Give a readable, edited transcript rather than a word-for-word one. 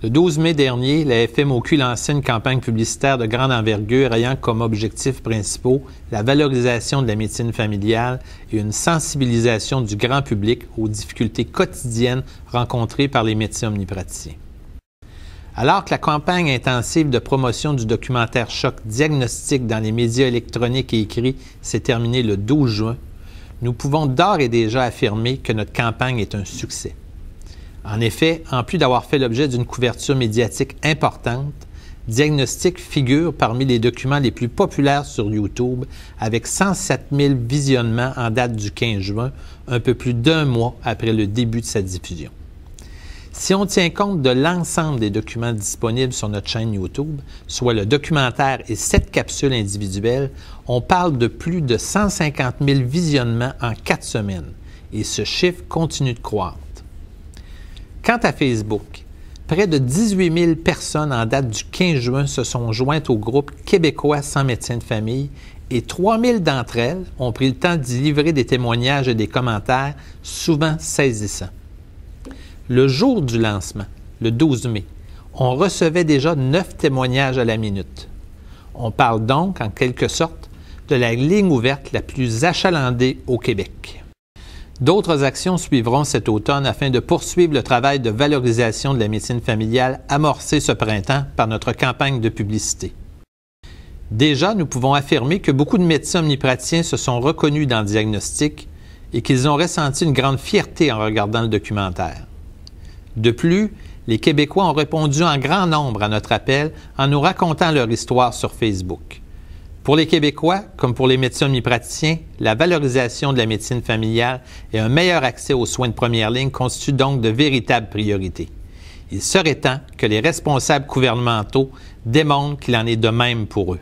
Le 12 mai dernier, la FMOQ lançait une campagne publicitaire de grande envergure ayant comme objectifs principaux la valorisation de la médecine familiale et une sensibilisation du grand public aux difficultés quotidiennes rencontrées par les médecins omnipraticiens. Alors que la campagne intensive de promotion du documentaire Choc Diagnostic dans les médias électroniques et écrits s'est terminée le 12 juin, nous pouvons d'ores et déjà affirmer que notre campagne est un succès. En effet, en plus d'avoir fait l'objet d'une couverture médiatique importante, Diagnostic figure parmi les documents les plus populaires sur YouTube avec 107 000 visionnements en date du 15 juin, un peu plus d'un mois après le début de sa diffusion. Si on tient compte de l'ensemble des documents disponibles sur notre chaîne YouTube, soit le documentaire et 7 capsules individuelles, on parle de plus de 150 000 visionnements en 4 semaines, et ce chiffre continue de croître. Quant à Facebook, près de 18 000 personnes en date du 15 juin se sont jointes au groupe Québécois sans médecin de famille et 3 000 d'entre elles ont pris le temps d'y livrer des témoignages et des commentaires souvent saisissants. Le jour du lancement, le 12 mai, on recevait déjà 9 témoignages à la minute. On parle donc, en quelque sorte, de la ligne ouverte la plus achalandée au Québec. D'autres actions suivront cet automne afin de poursuivre le travail de valorisation de la médecine familiale amorcé ce printemps par notre campagne de publicité. Déjà, nous pouvons affirmer que beaucoup de médecins omnipraticiens se sont reconnus dans le diagnostic et qu'ils ont ressenti une grande fierté en regardant le documentaire. De plus, les Québécois ont répondu en grand nombre à notre appel en nous racontant leur histoire sur Facebook. Pour les Québécois, comme pour les médecins omnipraticiens, la valorisation de la médecine familiale et un meilleur accès aux soins de première ligne constituent donc de véritables priorités. Il serait temps que les responsables gouvernementaux démontrent qu'il en est de même pour eux.